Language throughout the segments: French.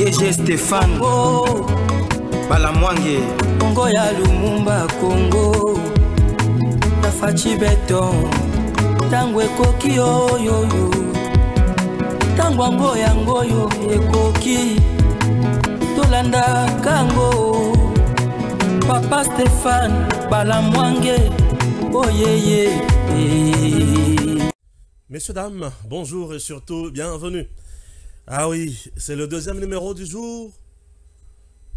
DG Stéphane Congo Balamwange Congo ya Lumumba Congo na Fachi Beton tango ekoki oyo tango yango ekoki tolanda kango Papa Stéphane Balamwange oyeye. Messieurs, dames, bonjour et surtout bienvenue. Ah oui, c'est le deuxième numéro du jour.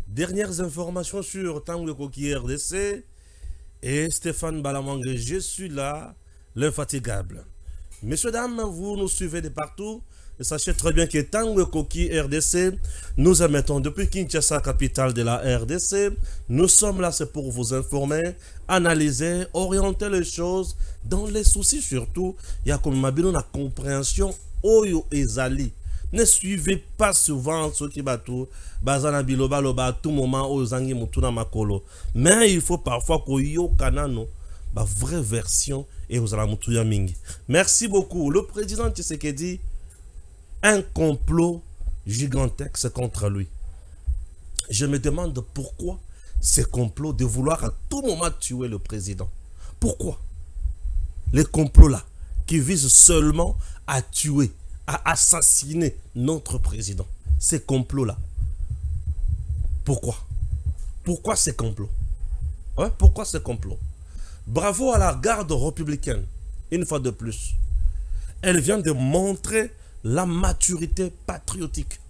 Dernières informations sur Tango Koki RDC et Stéphane Balamwange. Je suis là, l'infatigable. Messieurs, dames, vous nous suivez de partout. Et sachez très bien que Tango Koki RDC, nous émettons depuis Kinshasa, capitale de la RDC. Nous sommes là, c'est pour vous informer, analyser, orienter les choses dans les soucis surtout. Il y a comme la compréhension Oyo Ezali. Ne suivez pas souvent ceux qui battent Bazana Biloba Loba à tout moment aux Zangi Mutuna Makolo. Mais il faut parfois qu'on y ait kanano la vraie version et aux Alamutuya Mingi. Merci beaucoup. Le président Tshisekedi, un complot gigantesque contre lui. Je me demande pourquoi ce complot de vouloir à tout moment tuer le président. Pourquoi? Les complots-là qui visent seulement à tuer, à assassiner notre président. Ces complots-là. Pourquoi? Pourquoi ces complots? Ouais, pourquoi ces complots? Bravo à la garde républicaine, une fois de plus. Elle vient de montrer la maturité patriotique.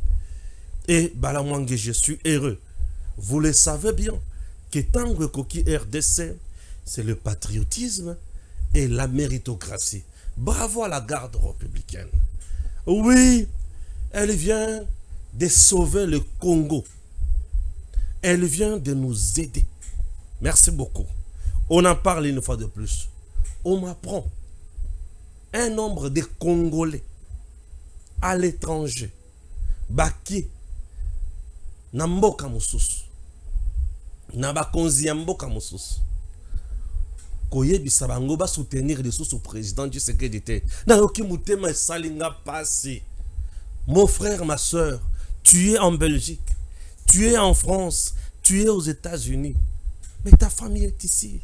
Et Balamwange, je suis heureux. Vous le savez bien que Tango Koki RDC, c'est le patriotisme et la méritocratie. Bravo à la garde républicaine. Oui, elle vient de sauver le Congo. Elle vient de nous aider. Merci beaucoup. On en parle une fois de plus. On m'apprend un nombre de Congolais à l'étranger, Baki, Namboka Moussous, Nabakonzi Mboka Moussous, Koye Bisabango va soutenir les sous président du Tshisekedi. Naoki Moutema Salinga Passi. Mon frère, ma soeur, tu es en Belgique, tu es en France, tu es aux États-Unis, mais ta famille est ici.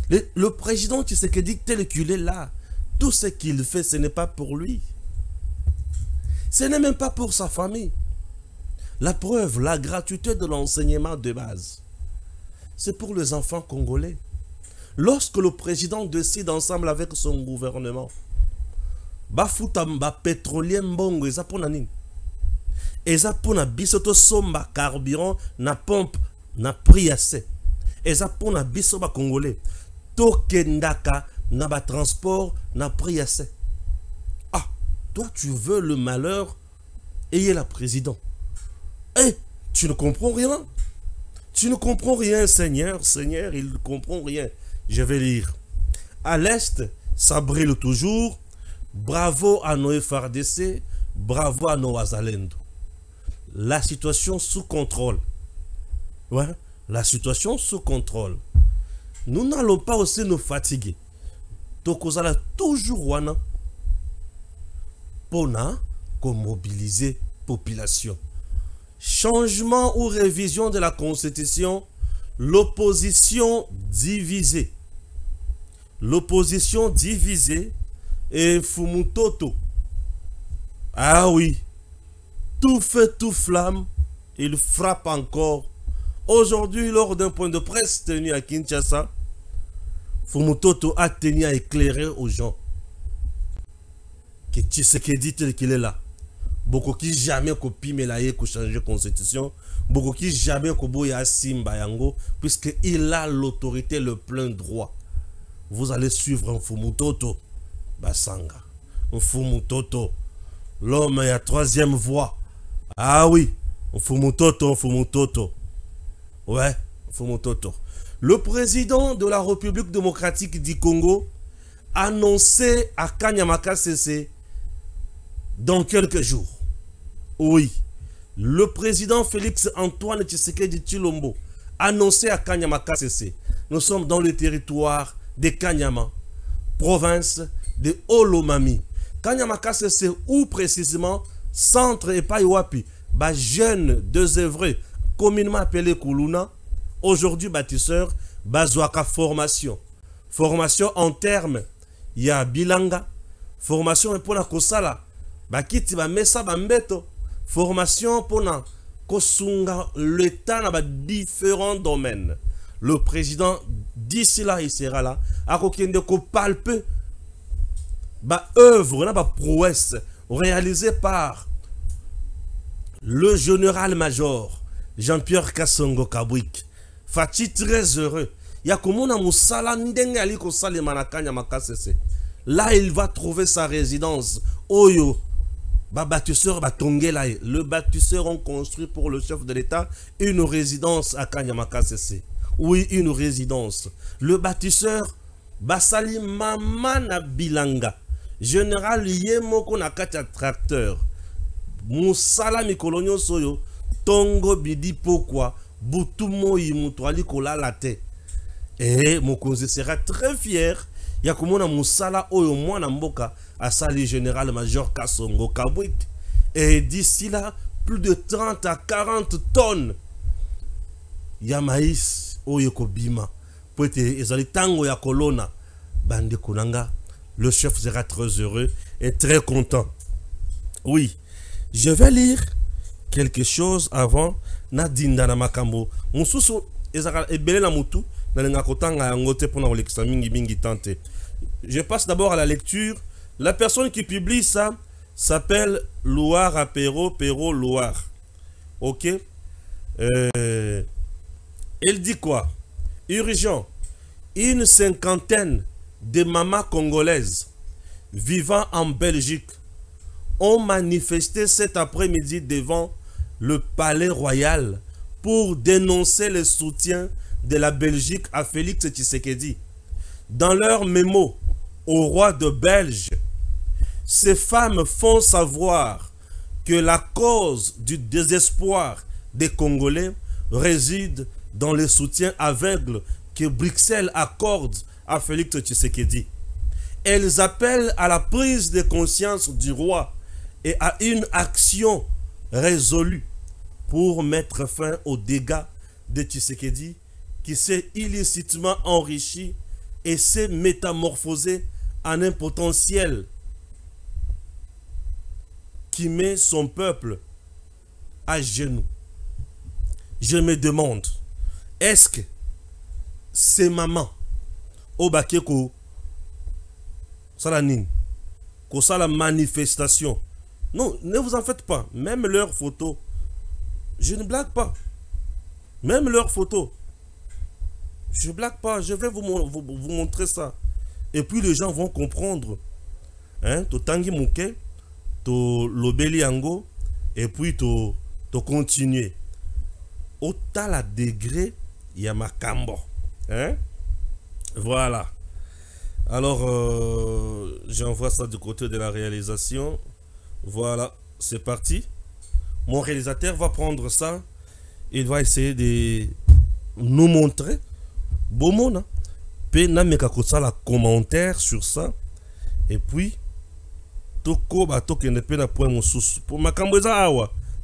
Le président Tshisekedi tel qu'il est là, tout ce qu'il fait, ce n'est pas pour lui. Ce n'est même pas pour sa famille. La preuve, la gratuité de l'enseignement de base, c'est pour les enfants congolais. Lorsque le président décide ensemble avec son gouvernement, Bafutamba pétrolier mbongo eza pona nini? Eza pona bisoto somba carburant na pompe na prix assez. Eza pona biso ba congolais. Tokendaka na ba transport na prix assez. Ah, toi tu veux le malheur et la président. Eh, tu ne comprends rien. Tu ne comprends rien, Seigneur. Seigneur, il ne comprend rien. Je vais lire. À l'Est, ça brille toujours. Bravo à nos FARDC. Bravo à nos Azalendo. La situation sous contrôle. Ouais, la situation sous contrôle. Nous n'allons pas aussi nous fatiguer. Tokozala toujours wana. Pona, comme mobiliser population. Changement ou révision de la Constitution, l'opposition divisée. L'opposition divisée et Fumutoto. Ah oui, tout feu, tout flamme, il frappe encore. Aujourd'hui, lors d'un point de presse tenu à Kinshasa, Fumutoto a tenu à éclairer aux gens que Tshisekedi tel qu'il est là. Beaucoup qui jamais copie Melaye pour changer la constitution. Beaucoup qui jamais koboya Simba Yango. Puisqu'il a l'autorité, le plein droit. Vous allez suivre un Fumutoto. Basanga. Un Fumutoto. L'homme est à troisième voie. Ah oui. Un Fumutoto, un Fumutoto. Ouais, un Fumutoto. Le président de la République démocratique du Congo a annoncé à Kanyamaka CC dans quelques jours. Oui, le président Félix Antoine Tshisekedi Tshilombo a annoncé à Kanyamaka CC. Nous sommes dans le territoire de Kanyama, province de Olomami. Kanyamaka CC, ou précisément centre et pas Iwapi, bah jeune désœuvré, communément appelé Kuluna, aujourd'hui bâtisseur, bazouaka formation. Formation en termes, il y a bilanga, formation pour la kosala, bah kiti ba mesa bambeto, formation pour na kosunga l'État dans différents domaines. Le président d'ici là, il sera là, à kokende ko palpe, bah œuvre, bah prouesse réalisée par le général-major Jean-Pierre Kassongo Kabwik. Fati très heureux. Ya komona musala ndenge ali ko salema na kanya makasese. Là il va trouver sa résidence. Oyo ba bâtisseur ba tongela. Le bâtisseur ont construit pour le chef de l'État une résidence à Kanya Makasese. Oui, une résidence. Le bâtisseur basali mama na bilanga. Général Yemoko na katia tracteur. Musala mikolonyo soyo tongo bidi pourquoi butumo yimutuali kola la te. Et Mokonzi sera très fier. Yakumona musala oyo mwana mboka asali général-major Kassongo Kabwik. Et d'ici là, plus de 30 à 40 tonnes ya maïs oyo kobima. Poete ezali tango ya kolona bande konanga. Le chef sera très heureux et très content. Oui, je vais lire quelque chose avant Nadinda na makambo. Mususu ezaka ebele na mutu na lenga kotanga yangote pona olekisa mingi mingi tante. Je passe d'abord à la lecture. La personne qui publie ça s'appelle Loire Apéro Péro Loire. Ok. Elle dit quoi? Urgent. Une cinquantaine de mamans congolaises vivant en Belgique ont manifesté cet après-midi devant le palais royal pour dénoncer le soutien de la Belgique à Félix Tshisekedi. Dans leur mémo au roi de Belge, ces femmes font savoir que la cause du désespoir des Congolais réside dans le soutien aveugle que Bruxelles accorde à Félix Tshisekedi. Elles appellent à la prise de conscience du roi et à une action résolue pour mettre fin aux dégâts de Tshisekedi qui s'est illicitement enrichi et s'est métamorphosé en un potentiel qui met son peuple à genoux. Je me demande, est-ce que ces mamans au Bakeko Salanin, que la manifestation, non, ne vous en faites pas, même leurs photos, je ne blague pas, même leurs photos, je ne blague pas, je vais vous montrer ça, et puis les gens vont comprendre, hein, to tangi mouke, to lobeli ango, et puis to continuer, au tala degré, il y a ma cambo, hein, voilà. Alors, j'envoie ça du côté de la réalisation. Voilà, c'est parti. Mon réalisateur va prendre ça. Il va essayer de nous montrer. Bon monde. Puis, on la commentaire sur ça. Et puis,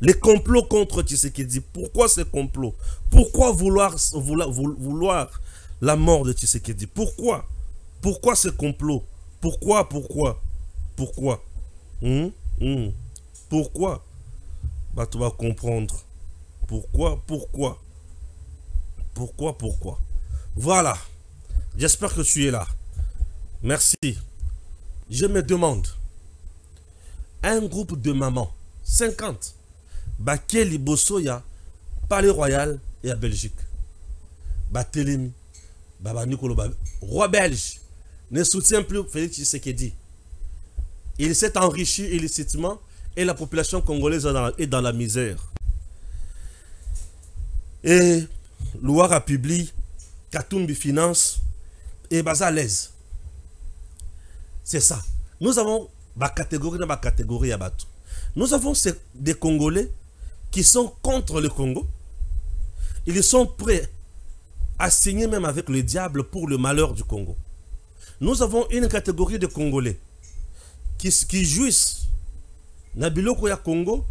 les complots contre Tshisekedi. Pourquoi ces complots? Pourquoi vouloir la mort de Tshisekedi? Pourquoi? Pourquoi ce complot? Pourquoi? Pourquoi? Pourquoi? Bah, tu vas comprendre. Pourquoi? Voilà. J'espère que tu es là. Merci. Je me demande. Un groupe de mamans, 50, bah, quel Ibosoya, Palais Royal et à Belgique. Bah, Télémi, bah, Nicolo, roi belge, ne soutient plus Félix Tshisekedi. Il s'est enrichi illicitement et la population congolaise est dans la misère. Et Loire a publié Katumbi Finance et Baza l'aise. C'est ça. Nous avons catégorie à battre. Nous avons des Congolais qui sont contre le Congo. Ils sont prêts à signer même avec le diable pour le malheur du Congo. Nous avons une catégorie de Congolais qui jouissent na biloko ya Congo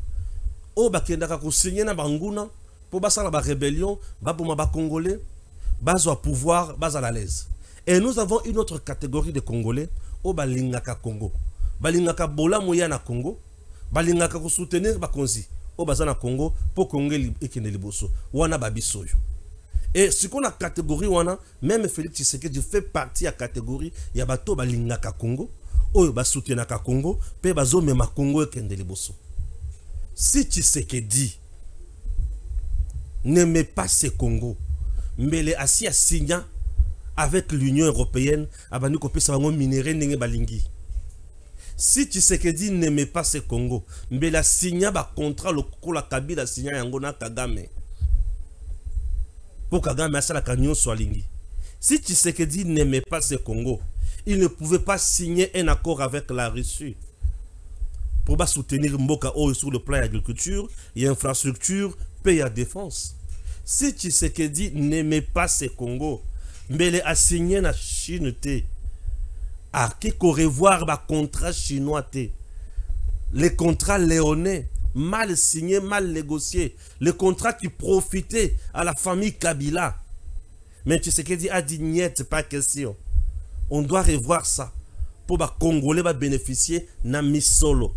o bakendaka ko signer na banguna pour basala ba rébellion baboma ba congolais bazo pouvoir bazala à l'aise. Et nous avons une autre catégorie de Congolais o balingaka Congo balingaka bola moya na Congo balingaka ko soutenir bakonzi o bazana Congo pour Congo ekende liboso wana babisoyo. Et ce qu'on a catégorie wana même Félix Tshisekedi fait partie à catégorie ya bato balingaka Congo oyo basoutenaka Congo pe bazo mema Congo ekende liboso. Si Tshisekedi n'aimait pas ce Congo, mais les assis à signer avec l'Union européenne, abani kopé sa bango minéré n'enge balingi. Si Tshisekedi n'aimait pas ce Congo, mais la signer ba contrat le kola Kabila signer yango na Kagame. Pour Kagame asa la kanyon soit lingi. Si Tshisekedi n'aimait pas ce Congo, il ne pouvait pas signer un accord avec la Russie pour soutenir Mboka Oyo sur le plan agriculture et infrastructure, paix à défense. Si Tshisekedi n'aimait pas ce Congo, mais il a signé la Chine, à qui revoir le contrat chinois, les contrats léonais, mal signés, mal négociés, les contrats qui profitaient à la famille Kabila. Mais Tshisekedi a dit niet, pas question. On doit revoir ça pour les Congolais bénéficier de Misolo.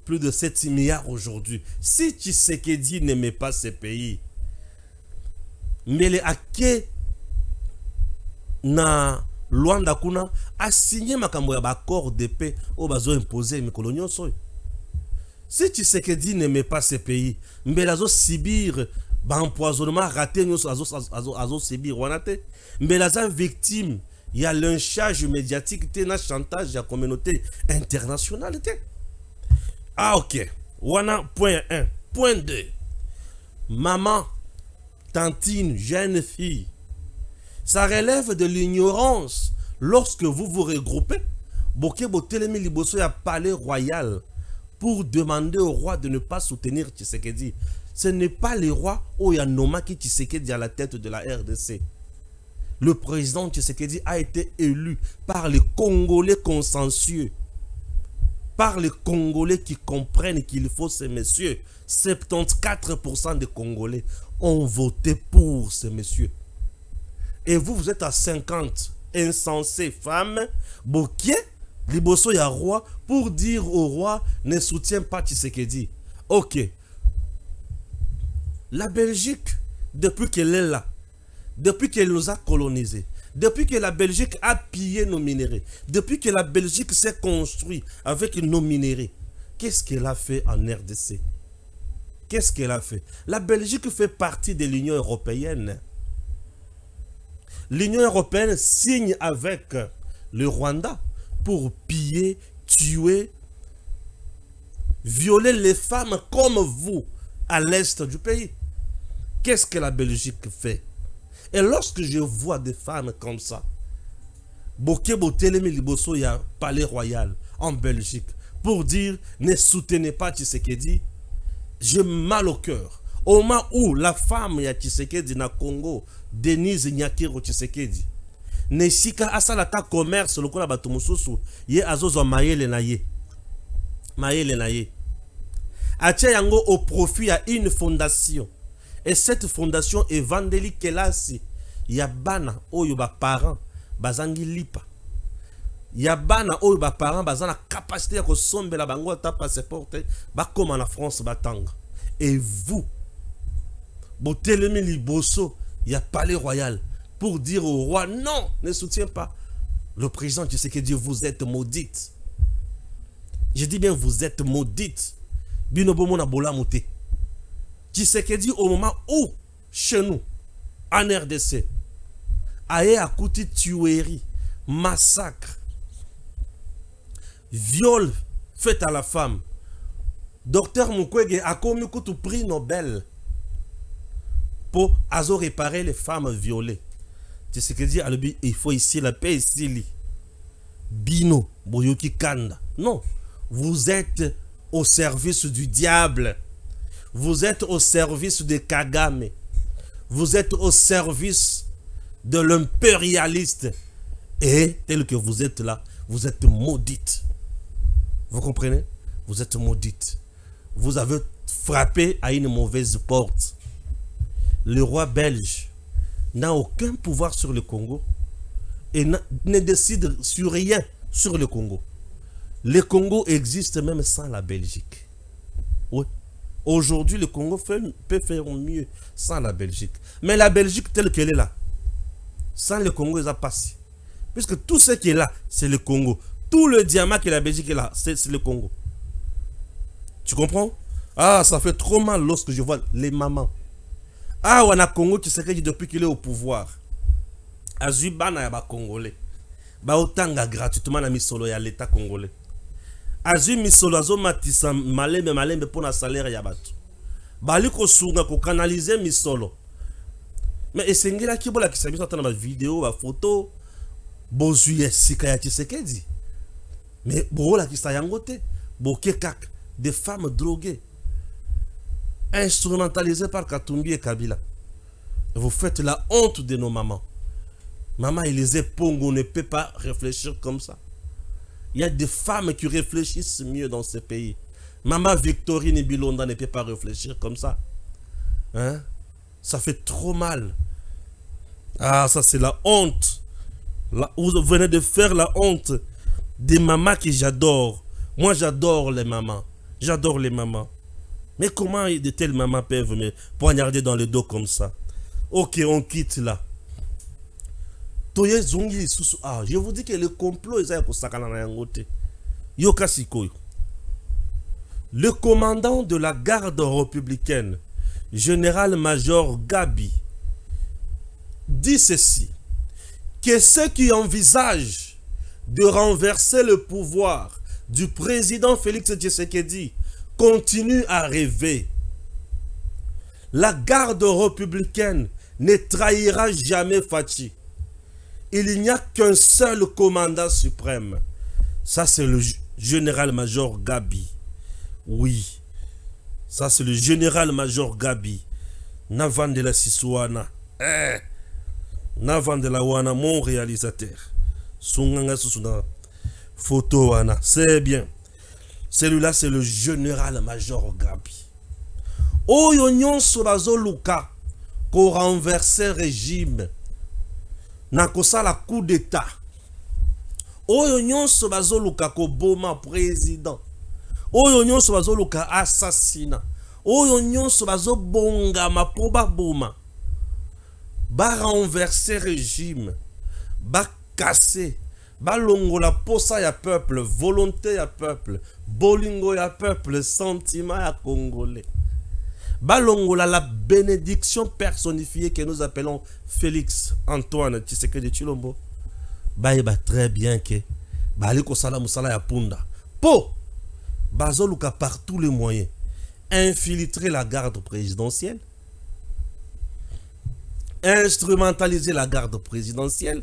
Plus de 7 milliards aujourd'hui. Si Tshisekedi n'aimait pas ce pays, mais les acquis na Luanda Kuna a signé makambo ya accord de paix au bazo imposé mes coloniaux soy. Si Tshisekedi n'aimait pas ce pays, mais l'azo subir ba empoisonnement raté nous azo subir wanate, mais l'azo victime, il y a lynchage médiatique, na chantage à la communauté internationale. Ah ok, wana point 1. Point 2. Maman, tantine, jeune fille, ça relève de l'ignorance lorsque vous vous regroupez. Boké botelemi liboso ya palais royal pour demander au roi de ne pas soutenir Tshisekedi. Ce n'est pas le roi Oyanoma qui Tshisekedi à la tête de la RDC. Le président Tshisekedi a été élu par les Congolais consensueux. Par les Congolais qui comprennent qu'il faut ces messieurs. 74% des Congolais ont voté pour ces messieurs. Et vous, vous êtes à 50 insensés femmes, bokier, liboso ya roi, pour dire au roi, ne soutient pas Tshisekedi. Ok. La Belgique, depuis qu'elle est là, depuis qu'elle nous a colonisés, depuis que la Belgique a pillé nos minéraux, depuis que la Belgique s'est construite avec nos minéraux, qu'est-ce qu'elle a fait en RDC? Qu'est-ce qu'elle a fait? La Belgique fait partie de l'Union européenne. L'Union européenne signe avec le Rwanda pour piller, tuer, violer les femmes comme vous à l'est du pays. Qu'est-ce que la Belgique fait? Et lorsque je vois des femmes comme ça, Boké Botelemi Liboso ya Palais Royal en Belgique, pour dire ne soutenez pas Tshisekedi, j'ai mal au cœur. Au moment où la femme ya Tshisekedi na Congo, Denise Nyakiro Tshisekedi, Nesika asalata commerce lokola bato mosusu, ye azozo mayele na ye. Mayele na ye. Atia yango au profit à une fondation. Et cette fondation Evangeli Kelasi, Yabana oyo ba parents bazangi lipa. Yabana oyo ba parents bazana capacité ko sombela bango ta passeport ba comme en France batanga. Et vous botelemi liboso ya palais royal pour dire au roi non, ne soutient pas le président Tshisekedi, vous êtes maudite. Je dis bien vous êtes maudite. Binobo mona bola moté. Tshisekedi au moment où, chez nous, en RDC, aye akouti tuerie, massacre, viol fait à la femme. Docteur Mukwege a commis tout prix Nobel pour réparer les femmes violées. Tshisekedi a dit il faut ici la paix ici. Bino, Boyoki Kanda. Non, vous êtes au service du diable. Vous êtes au service de Kagame. Vous êtes au service de l'impérialiste. Et tel que vous êtes là, vous êtes maudite. Vous comprenez? vous êtes maudite. Vous avez frappé à une mauvaise porte. Le roi belge n'a aucun pouvoir sur le Congo et ne décide sur rien sur le Congo. Le Congo existe même sans la Belgique. Oui. Aujourd'hui, le Congo peut faire mieux sans la Belgique. Mais la Belgique telle qu'elle est là, sans le Congo, ils ont passé. Puisque tout ce qui est là, c'est le Congo. Tout le diamant que la Belgique est là, c'est le Congo. Tu comprends? Ah, ça fait trop mal lorsque je vois les mamans. Ah, on a Congo qui s'est depuis qu'il est au pouvoir. Azubana ya ba Congolais. Ba otanga gratuitement na misolo ya l'État congolais. Azu misolo azo matisa malembe pour na salaire ya bato. Bali ko sunga ko canaliser misolo. Mais esengela ki bola ki sabi na ba vidéo ba photo bozuye sika ya Tshisekedi. Mais bola ki sa yangote, boke kak des femmes droguées. Instrumentalisées par Katumbi et Kabila. Vous faites la honte de nos mamans. Maman Élisée Pongo ne peut pas réfléchir comme ça. Il y a des femmes qui réfléchissent mieux dans ce pays. Maman Victorine Bilonda ne peut pas réfléchir comme ça. Hein? Ça fait trop mal. Ah, ça c'est la honte. Là, vous venez de faire la honte des mamans que j'adore. Moi j'adore les mamans. J'adore les mamans. Mais comment de telles mamans peuvent me poignarder dans le dos comme ça? Ok, on quitte là. Ah, je vous dis que le complot est le commandant de la garde républicaine, général-major Gabi, dit ceci, que ceux qui envisagent de renverser le pouvoir du président Félix Tshisekedi continuent à rêver. La garde républicaine ne trahira jamais Fachi. Il n'y a qu'un seul commandant suprême. Ça, c'est le général-major Gabi. Oui. Ça, c'est le général-major Gabi. Navan de la Sisouana. Navan de la Wana, mon réalisateur. Sunganga Susuna. Photo Wana. C'est bien. Celui-là, c'est le général-major Gabi. Oyo nyonso bazoluka ko renverser régime. Nakosa la coup d'état. Oyo nyonso bazoluka ko boma président. Oyo nyonso bazoluka assassinat. Oyo nyonso bazobonga ma po boma. Ba renverser régime. Ba casser. Ba longola posa ya peuple, volonté ya peuple, bolingo ya peuple, sentiment ya congolais. Balongola la bénédiction personnifiée que nous appelons Félix Antoine Tshisekedi Tshilombo. Baïba très bien que Baliko Sala Moussala ya Punda. Po Bazoluka par tous les moyens infiltrer la garde présidentielle, instrumentaliser la garde présidentielle,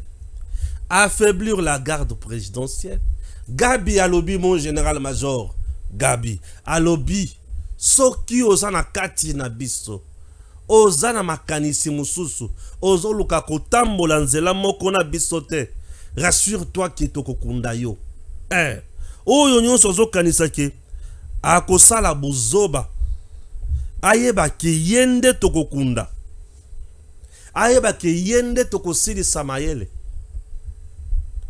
affaiblir la garde présidentielle. Gabi Alobi, mon général-major Gabi Alobi. Soki ozana kati na biso, ozana makanisi mususu, ozoluka kotambola nzela moko na biso te, rassure-toi ki tokokunda yo. Oyo nyonso ozokanisa ke akosala buzoba, ayeba ke yende tokokunda, ayeba ke yende tokosilisa mayele,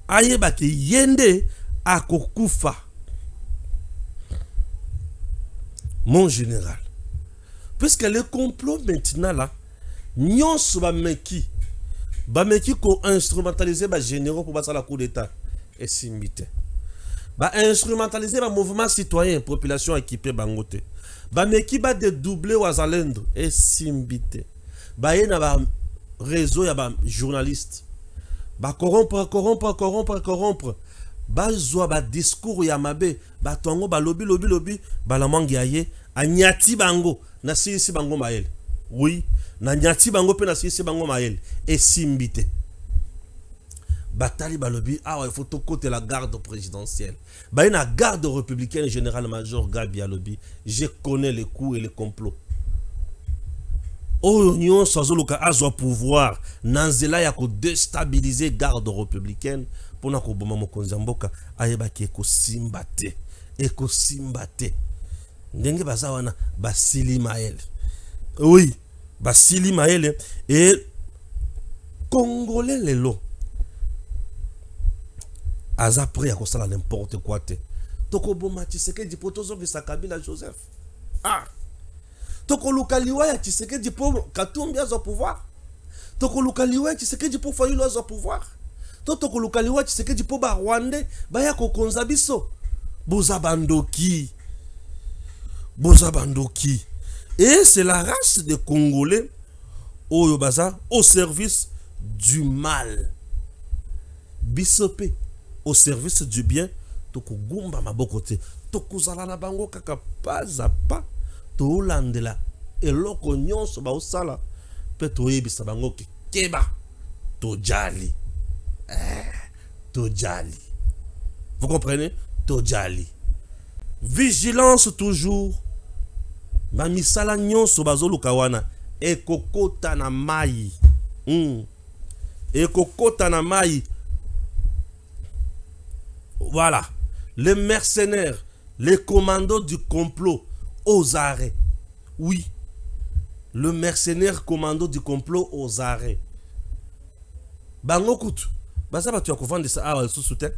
ayeba ke yende akokufa. Mon général, puisque le complot maintenant là, nyonso ba meki ko instrumentaliser ba généraux pour passer la coup d'état et simbite. Ba instrumentaliser ba mouvement citoyen, population équipée bangote. Ba meki ba dédoubler wazalendo et simbite. Ba yena ba réseau ya ba journaliste. Ba corrompre. Bazwa ba discours ya mabe, ba tongo ba lobi ba la mangi aye, anyati bango na sisi bango mael. Oui, na nyati bango pe na sisi bango mael et simbite. Batali balobi, il faut tout côté la garde présidentielle. Ba na garde républicaine général-major Gabi Alobi, je connais les coups et les complots. Oyo nyonso azoluka azwa pouvoir nanzela ya ko déstabiliser garde républicaine. Pona ko boma mokonzi mboka ayeba ki ko simbate ekosimba te. Ndenge baza wana basili maele. Oui, basili maele et Congolais lelo. Aza prêt à kosala n'importe quoi te. Toko boma Tshisekedi po tozo ki Kabila Joseph. Ah. Toko lukaliwa ya Tshisekedi po Katumbi azo pouvoir. Toko lukaliwa ya Tshisekedi po Fayulu azo pouvoir. Toko lukaliwa ya Tshisekedi po ba Rwandais baya ko konza biso. Boza bandoki. Boza bandoki. Et c'est la race des Congolais au baza au service du mal. Bisope au service du bien. Toko gumba mabokote. Toko zala na bango kaka pas à pas. To landela eloko nyonso ba osala pe to yebisa bango ke keba to jali. To jali. Vous comprenez? To jali. Vigilance toujours. Ba misala nyonso bazoluka wana ekokota na mai. Ekokota na mai. Voilà. Les mercenaires, les commandos du complot aux arrêts. Oui. Le mercenaire commando du complot aux arrêts. Bango kutu. Baza ba tu as kovande ça awa sous tête.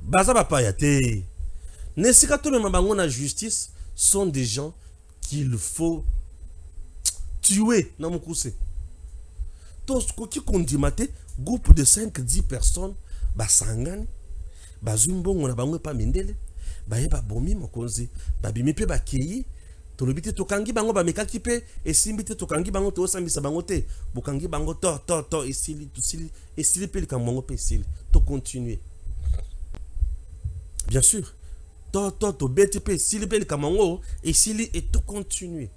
Baza ba pa yate. Nesika to même bango na justice sont des gens qu'il faut tuer na mukuse. Tous koki kondimate groupe de 5-10 personnes basangani bazumbongo na bango pa mindele baye ba bomi mokonzi babimi pe bakeyi tolobite tokangi bango ba mekaki pe esimbite tokangi bango to sambisa bango te bokangi bango to esili pe likambo pe esili to continuer bien sûr to beti pe esili pe likambo esili et to continuer.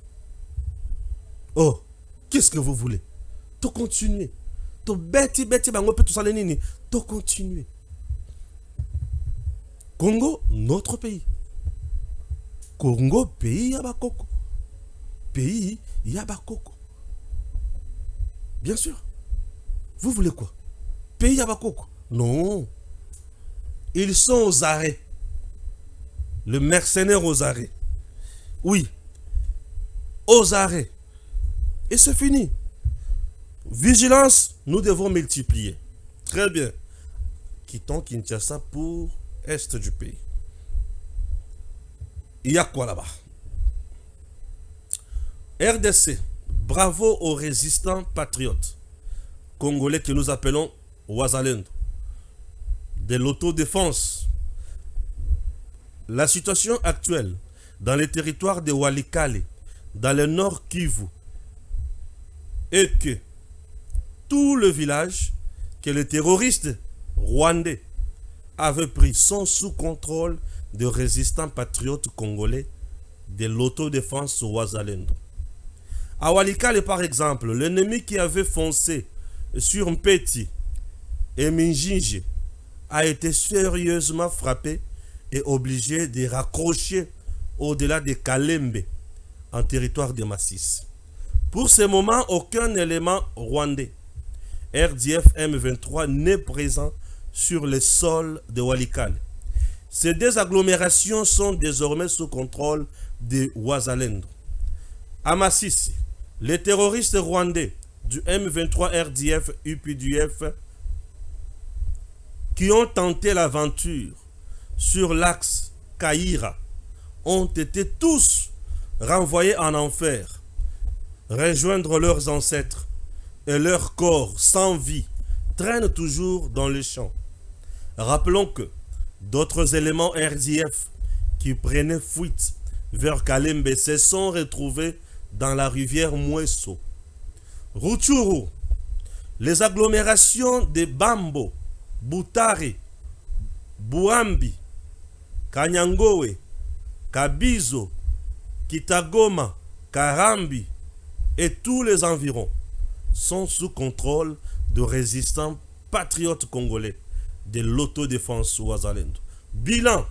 Oh, qu'est-ce que vous voulez? To continuer. To beti bango pe to sale nini to continuer. Congo, notre pays. Congo, pays Yabakoko. Pays Yabakoko. Bien sûr. Vous voulez quoi? Pays Yabakoko? Non. Ils sont aux arrêts. Le mercenaire aux arrêts. Oui. Aux arrêts. Et c'est fini. Vigilance, nous devons multiplier. Très bien. Quittons Kinshasa pour est du pays. Il y a quoi là-bas? RDC, bravo aux résistants patriotes congolais que nous appelons Wazalendo, de l'autodéfense. La situation actuelle dans les territoires de Walikale, dans le nord Kivu, est que tout le village que les terroristes rwandais avaient pris sont sous contrôle de résistants patriotes congolais de l'autodéfense Wazalendo. À Walikale, par exemple, l'ennemi qui avait foncé sur Mpeti et Minjinje a été sérieusement frappé et obligé de raccrocher au-delà de Kalembe, en territoire de Massis. Pour ce moment, aucun élément rwandais, RDF M23, n'est présent sur le sol de Walikale. Ces deux agglomérations sont désormais sous contrôle de Wazalendo. À Masisi, les terroristes rwandais du M23 RDF UPDF qui ont tenté l'aventure sur l'axe Kaïra ont été tous renvoyés en enfer, rejoindre leurs ancêtres, et leurs corps sans vie traînent toujours dans les champs. Rappelons que d'autres éléments RDF qui prenaient fuite vers Kalembe se sont retrouvés dans la rivière Mweso. Rutshuru, les agglomérations de Bambo, Butare, Buambi, Kanyangowe, Kabizo, Kitagoma, Karambi et tous les environs sont sous contrôle de résistants patriotes congolais de l'autodéfense Wazalendo. Bilan,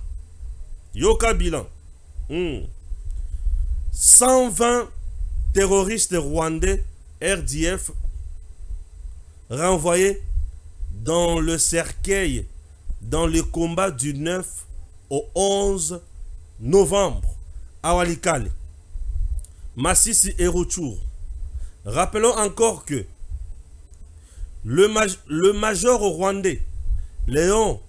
Yoka bilan, 120 terroristes rwandais RDF renvoyés dans le cercueil dans le combat du 9 au 11 novembre à Walikale, Massissi et Rutshuru. Rappelons encore que le major rwandais Léon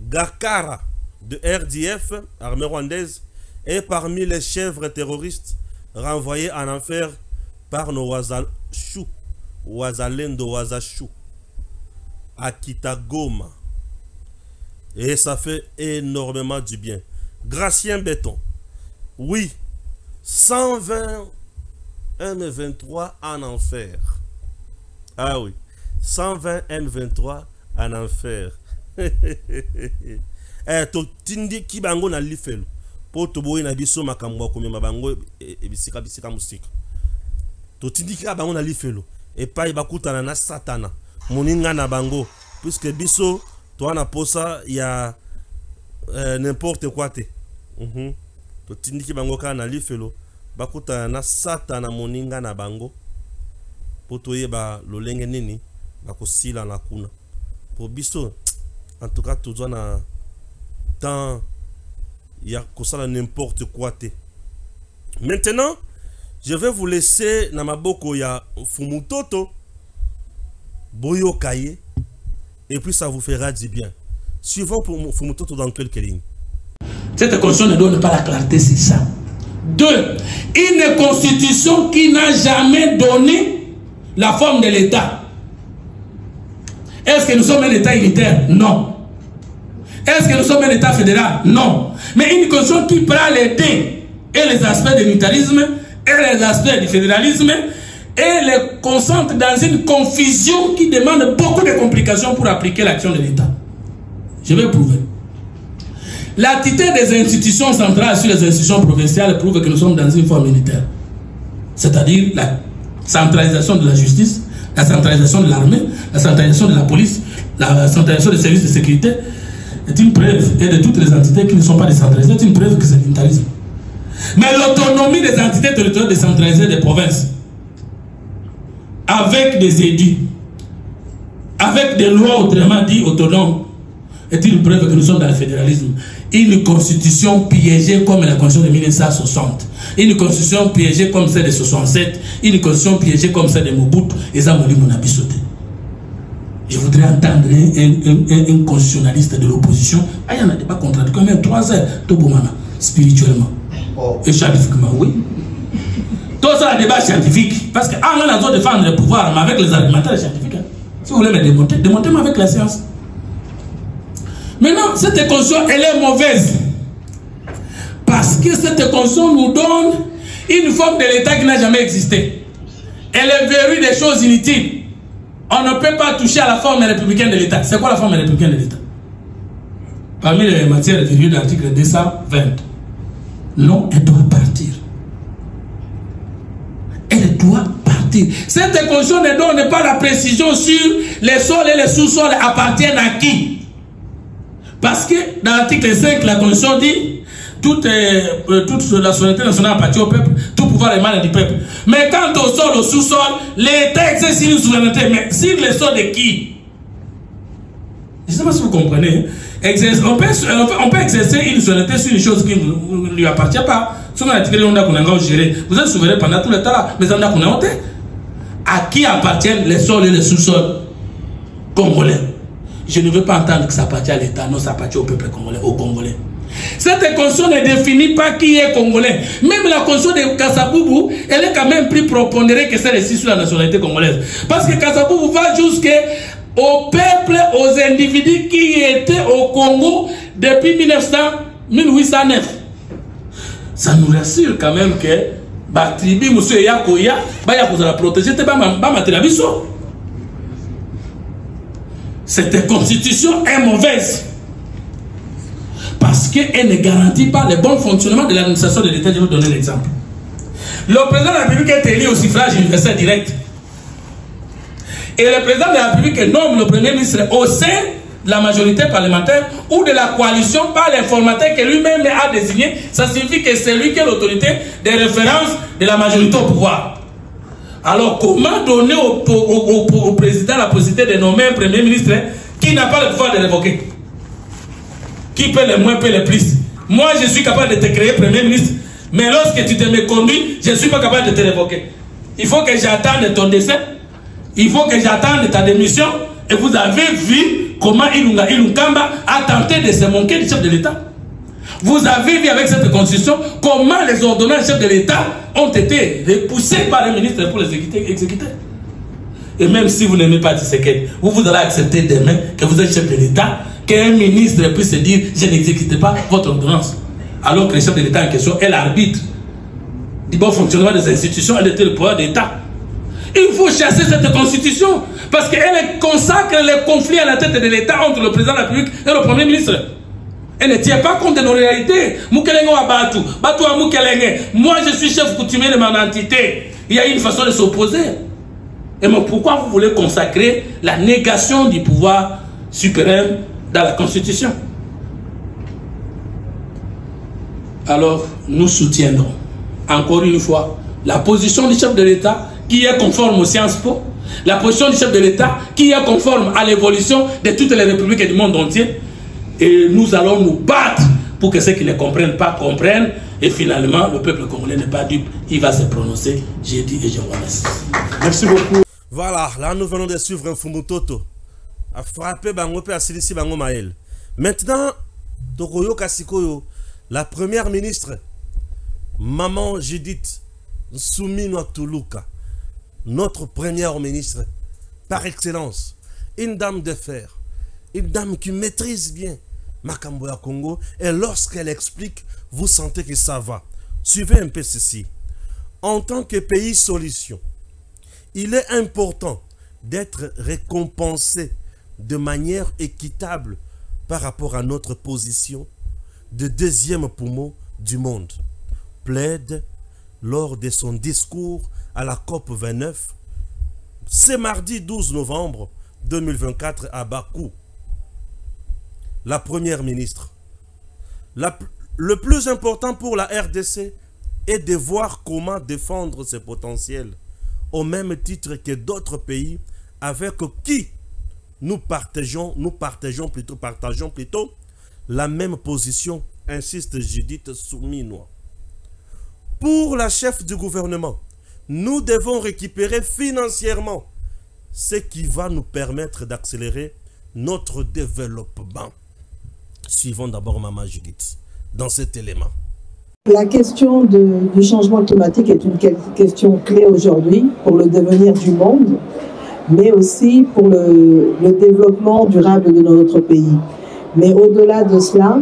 Gakara de RDF, armée rwandaise, est parmi les chèvres terroristes renvoyés en enfer par nos Wazalendo Wazashu à Kitagoma. Et ça fait énormément du bien. Gracien Béton. Oui, 120 M23 en enfer. Ah oui, 120 M23 en enfer. To tindi ki bango na lifelo. Po to boye na biso makambo ko mema bango ebisika bisika musika. To tindi ki bango na lifelo. Et pa ibakutana na satana. Moninga na bango puisque biso to ana posa ya n'importe quoi te. To tindi ki bango ka na lifelo bakutana na satana moninga na bango. Po to yeba lolenge nini bakosila na kuna. Pour biso en tout cas tout na temps il y a n'importe quoi te. Maintenant je vais vous laisser na maboko ya Fumutoto Boyo Kaye et puis ça vous fera du bien. Suivons pour Fumutoto dans quelques lignes. Cette constitution ne donne pas la clarté, c'est ça. 2. Une constitution qui n'a jamais donné la forme de l'État. Est-ce que nous sommes un État unitaire? Non. Est-ce que nous sommes un État fédéral? Non. Mais une constitution qui prend les thés et les aspects de l'unitarisme et les aspects du fédéralisme et les concentre dans une confusion qui demande beaucoup de complications pour appliquer l'action de l'État. Je vais prouver. L'attitude des institutions centrales sur les institutions provinciales prouve que nous sommes dans une forme unitaire. C'est-à-dire la centralisation de la justice, la centralisation de l'armée, la centralisation de la police, la centralisation des services de sécurité est une preuve, et de toutes les entités qui ne sont pas décentralisées, est une preuve que c'est l'unitarisme. Mais l'autonomie des entités territoriales décentralisées des provinces, avec des édits, avec des lois autrement dit autonomes, est une preuve que nous sommes dans le fédéralisme. Une constitution piégée comme la constitution de 1960, une constitution piégée comme celle de 67, une constitution piégée comme celle de Mobutu et Zamoli Monabisote. Je voudrais entendre un constitutionnaliste de l'opposition. Ah, il y en a des pas contradictoires, même 3 heures, Tobomana, spirituellement et scientifiquement, oui. Tout ça, un débat scientifique. Parce qu'on a besoin de défendre le pouvoir, mais avec les argumentaires scientifiques. Hein. Si vous voulez me démonter, démontez-moi avec la science. Maintenant, cette constitution, elle est mauvaise. Parce que cette constitution nous donne une forme de l'État qui n'a jamais existé. Elle est verrouille des choses inutiles. On ne peut pas toucher à la forme républicaine de l'État. C'est quoi la forme républicaine de l'État? Parmi les matières verrouillées de l'article 220. Non, elle doit partir. Elle doit partir. Cette constitution ne donne pas la précision sur les sols et les sous-sols appartiennent à qui. Parce que dans l'article 5, la constitution dit toute la souveraineté nationale appartient au peuple, tout pouvoir émane du peuple. Mais quant au sol, au sous-sol, l'État exerce une souveraineté. Mais sur les sols de qui? Je ne sais pas si vous comprenez. On peut exercer une souveraineté sur une chose qui ne lui appartient pas. Vous êtes souverain pendant tout le temps là, mais à qui appartiennent les sols et les sous-sols congolais? Je ne veux pas entendre que ça appartient à l'État, non, ça appartient au peuple congolais, aux Congolais. Cette constitution ne définit pas qui est congolais. Même la constitution de Kasaboubou, elle est quand même plus prépondérée que celle-ci sur la nationalité congolaise. Parce que Kasaboubou va jusqu'au peuple, aux individus qui étaient au Congo depuis 1809. Ça nous rassure quand même que la tribu, M. Yakoya, va la protéger, cette constitution est mauvaise. Parce qu'elle ne garantit pas le bon fonctionnement de l'administration de l'État. Je vais vous donner l'exemple. Le président de la République est élu au suffrage universel direct. Et le président de la République nomme le premier ministre au sein de la majorité parlementaire ou de la coalition par l'informateur que lui-même a désigné. Ça signifie que c'est lui qui est l'autorité de référence de la majorité au pouvoir. Alors comment donner au président la possibilité de nommer un premier ministre qui n'a pas le pouvoir de révoquer? Qui paie le moins, paie le plus. Moi, je suis capable de te créer Premier ministre, mais lorsque tu te me conduis, je ne suis pas capable de te révoquer. Il faut que j'attende ton décès, il faut que j'attende ta démission, et vous avez vu comment Ilunga Ilunkamba a tenté de se moquer du chef de l'État. Vous avez vu avec cette constitution comment les ordonnances du chef de l'État ont été repoussées par les ministres pour les exécuter. Et même si vous n'aimez pas Tshisekedi, vous allez accepter demain que vous êtes chef de l'État, qu'un ministre puisse se dire je n'exécute pas votre ordonnance. Alors que le chef de l'État en question est l'arbitre du bon fonctionnement des institutions, elle était le pouvoir d'État. Il faut chasser cette constitution parce qu'elle consacre les conflits à la tête de l'État entre le président de la République et le Premier ministre. Elle ne tient pas compte de nos réalités. Moi, je suis chef coutumier de ma entité. Il y a une façon de s'opposer. Et mais pourquoi vous voulez consacrer la négation du pouvoir suprême dans la Constitution? Alors, nous soutiendrons encore une fois la position du chef de l'État qui est conforme aux Sciences Po, la position du chef de l'État qui est conforme à l'évolution de toutes les républiques du monde entier. Et nous allons nous battre pour que ceux qui ne comprennent pas comprennent. Et finalement, le peuple congolais n'est pas dupe. Il va se prononcer. J'ai dit et je vous remercie. Merci beaucoup. Voilà, là nous venons de suivre un Fumutoto. A frappé Bangope à Silisi Bango Maël. Maintenant, Tokoyo Kasikoyo, la première ministre, Maman Judith Soumino Toulouka, notre première ministre par excellence, une dame de fer, une dame qui maîtrise bien Makamboya Congo, et lorsqu'elle explique, vous sentez que ça va. Suivez un peu ceci. En tant que pays solution, il est important d'être récompensé de manière équitable par rapport à notre position de deuxième poumon du monde, plaide lors de son discours à la COP 29, ce mardi 12 novembre 2024 à Bakou. La première ministre, le plus important pour la RDC est de voir comment défendre ses potentiels au même titre que d'autres pays avec qui nous partageons plutôt la même position, insiste Judith Soumino. Pour la chef du gouvernement, nous devons récupérer financièrement ce qui va nous permettre d'accélérer notre développement. Suivons d'abord Maman Judith dans cet élément. La question du changement climatique est une question clé aujourd'hui pour le devenir du monde, mais aussi pour le développement durable de notre pays. Mais au-delà de cela,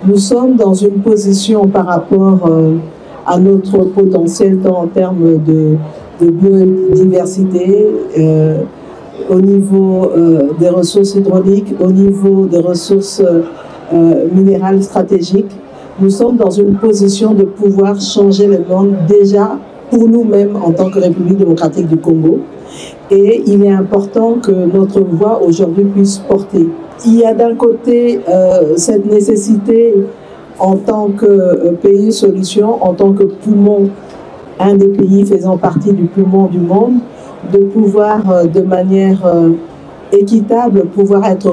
nous sommes dans une position par rapport à notre potentiel tant en termes de biodiversité, au niveau des ressources hydrauliques, au niveau des ressources minérales stratégiques. Nous sommes dans une position de pouvoir changer le monde déjà pour nous-mêmes en tant que République démocratique du Congo. Et il est important que notre voix aujourd'hui puisse porter. Il y a d'un côté cette nécessité en tant que pays solution, en tant que poumon, un des pays faisant partie du poumon du monde, de pouvoir de manière équitable, pouvoir être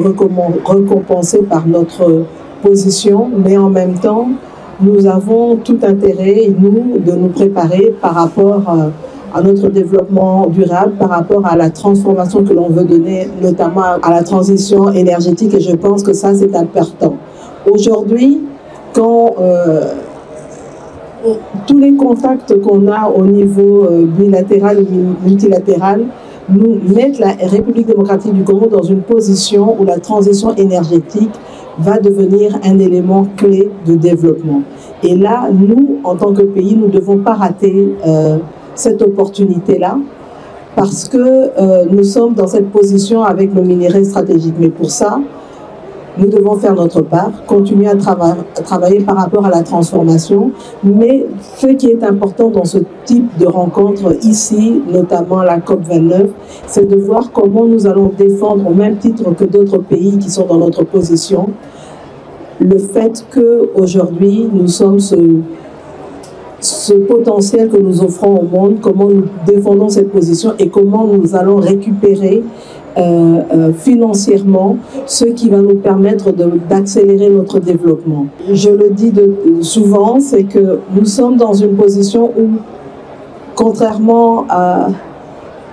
récompensé par notre position, mais en même temps, nous avons tout intérêt, nous, de nous préparer par rapport à notre développement durable, par rapport à la transformation que l'on veut donner, notamment à la transition énergétique, et je pense que ça, c'est important. Aujourd'hui, quand tous les contacts qu'on a au niveau bilatéral ou multilatéral nous mettent la République démocratique du Congo dans une position où la transition énergétique va devenir un élément clé de développement. Et là, nous, en tant que pays, nous ne devons pas rater cette opportunité-là parce que nous sommes dans cette position avec nos minerais stratégiques. Mais pour ça, nous devons faire notre part, continuer à travailler par rapport à la transformation. Mais ce qui est important dans ce type de rencontre ici, notamment la COP 29, c'est de voir comment nous allons défendre au même titre que d'autres pays qui sont dans notre position, le fait qu'aujourd'hui, nous sommes ce potentiel que nous offrons au monde, comment nous défendons cette position et comment nous allons récupérer financièrement, ce qui va nous permettre d'accélérer notre développement. Je le dis souvent, c'est que nous sommes dans une position où, contrairement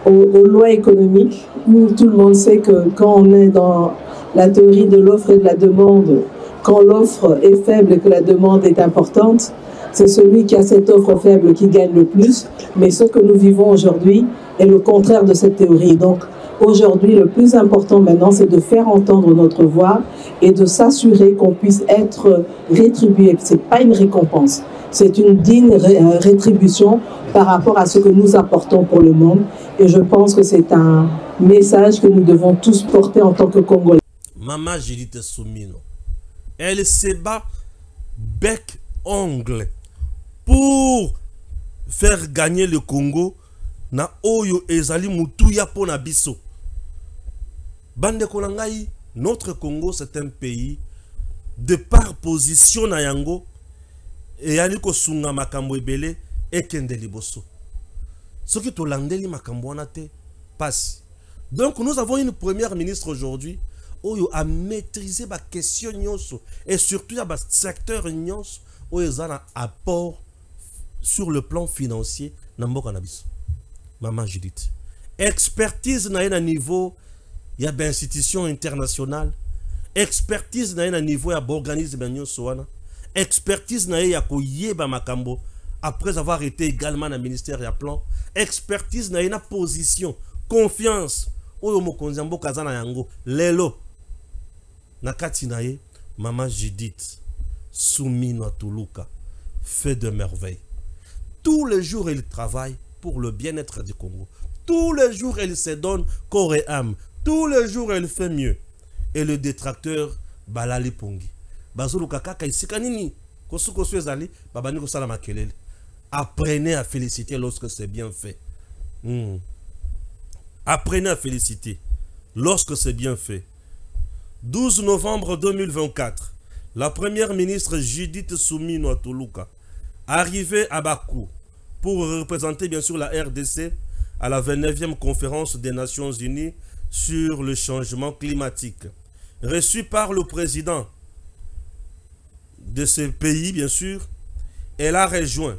aux lois économiques, où tout le monde sait que quand on est dans la théorie de l'offre et de la demande, quand l'offre est faible et que la demande est importante, c'est celui qui a cette offre faible qui gagne le plus. Mais ce que nous vivons aujourd'hui est le contraire de cette théorie. Donc aujourd'hui, le plus important maintenant, c'est de faire entendre notre voix et de s'assurer qu'on puisse être rétribué. Ce n'est pas une récompense, c'est une digne rétribution par rapport à ce que nous apportons pour le monde. Et je pense que c'est un message que nous devons tous porter en tant que Congolais. Maman Judith Soumino, elle se bat bec-ongle pour faire gagner le Congo na oyo ezali mutuya pona biso. Bande Kolangai, notre Congo c'est un pays de par position na yango et yani ko sunga makambo ebele ekende liboso. Ce qui to landeli makambo wana te passe. Donc nous avons une première ministre aujourd'hui oyo a maîtrisé ba question nyonso et surtout ya ba secteur nyonso oyo ezana apport sur le plan financier na mboka na biso. Maman Judith, expertise na niveau ya ba institution internationale, expertise na niveau ya organisme nyonso wana, expertise na ya koyeba makambo après avoir été également na ministère ya plan, expertise na position, confiance oyo mokonzi mboka za na yango lelo na kati na ye. Maman Judith Soumino Tuluka fait de merveilles. Tous les jours elle travaille pour le bien-être du Congo. Tous les jours elle se donne corps et âme. Tous les jours elle fait mieux. Et le détracteur Balali Pongi Bazulu Kakaka isika nini kosuko ezali babani ko sala makelele. Apprenez à féliciter lorsque c'est bien fait. Apprenez à féliciter lorsque c'est bien fait. 12 novembre 2024, la première ministre Judith Soumino Tuluka arrivée à Bakou pour représenter bien sûr la RDC à la 29e conférence des Nations Unies sur le changement climatique. Reçue par le président de ce pays, bien sûr, elle a rejoint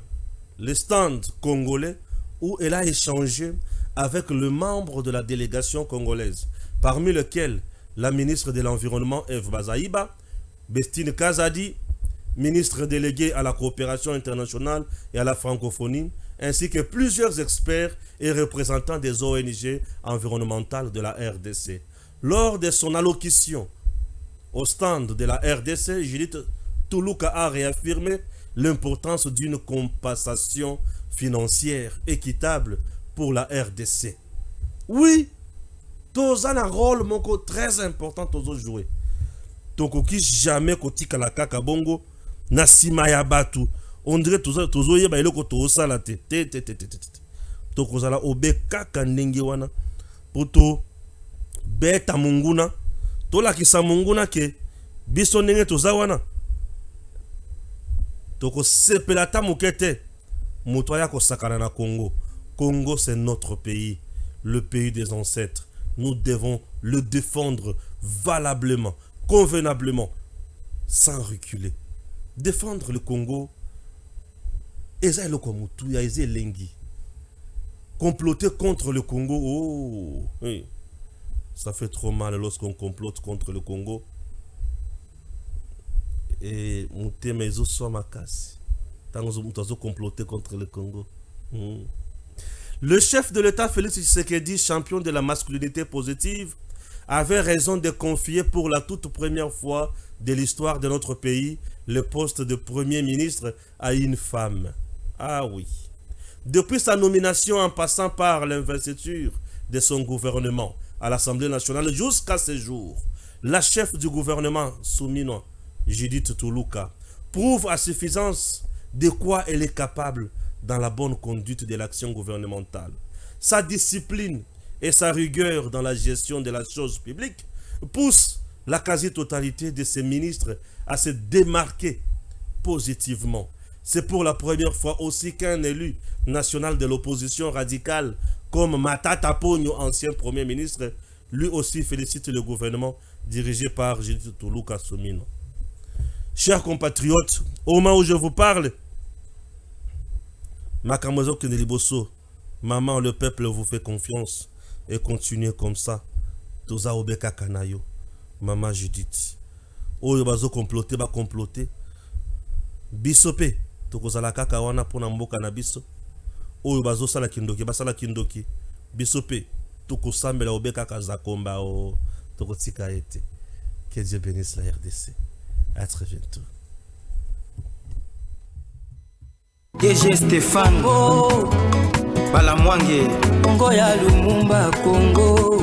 le stand congolais où elle a échangé avec le membre de la délégation congolaise, parmi lesquels la ministre de l'Environnement Eve Bazaïba, Bestine Kazadi, ministre délégué à la coopération internationale et à la francophonie, ainsi que plusieurs experts et représentants des ONG environnementales de la RDC. Lors de son allocution au stand de la RDC, Judith Tuluka a réaffirmé l'importance d'une compensation financière équitable pour la RDC. Oui, tous ont un rôle très important à jouer. Tokoki jamais kotika la kaka bongo na sima ya batu. On dirait tozo yeba eloko to sala te. Tokozala obeka kandenge wana poto beta munguna tola kisa munguna ke biso ndenge toza wana. Toko sepelata mukete moto ya ko sakana na Congo. Congo c'est notre pays, le pays des ancêtres. Nous devons le défendre valablement, convenablement, sans reculer. Défendre le Congo, comploter contre le Congo, oh, oui. Ça fait trop mal lorsqu'on complote contre le Congo. Et Moutemezo soit ma casse. Tant que comploter contre le Congo. Le chef de l'État, Félix Tshisekedi, champion de la masculinité positive, avait raison de confier pour la toute première fois de l'histoire de notre pays le poste de Premier ministre à une femme. Ah oui. Depuis sa nomination en passant par l'investiture de son gouvernement à l'Assemblée nationale jusqu'à ce jour, la chef du gouvernement Soumino, Judith Tuluka, prouve à suffisance de quoi elle est capable dans la bonne conduite de l'action gouvernementale. Sa discipline et sa rigueur dans la gestion de la chose publique poussent la quasi-totalité de ses ministres à se démarquer positivement. C'est pour la première fois aussi qu'un élu national de l'opposition radicale comme Matata Pogno, ancien Premier ministre, lui aussi félicite le gouvernement dirigé par Judith Tuluka Somino. Chers compatriotes, au moment où je vous parle, Makamozo Keneliboso, maman, le peuple vous fait confiance et continuez comme ça. Toza Obeka Kanayo, maman Judith. Oyo bazo comploter, ba comploter. Bisope, tokozala kaka wana pona mboka na biso. Oyo bazo sala kindoki, basala kindoki. Bisope, tokosambela Obeka Kazakomba o tokotika ete. Que Dieu bénisse la RDC. À très bientôt. DG Stéphane Balamwange Congo ya Lumumba Congo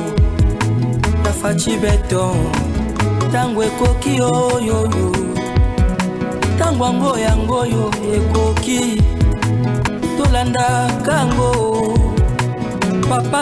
Tafachi Beton Tangwe koki oyo Tangwango yango yo ekoki Tolanda kango Papa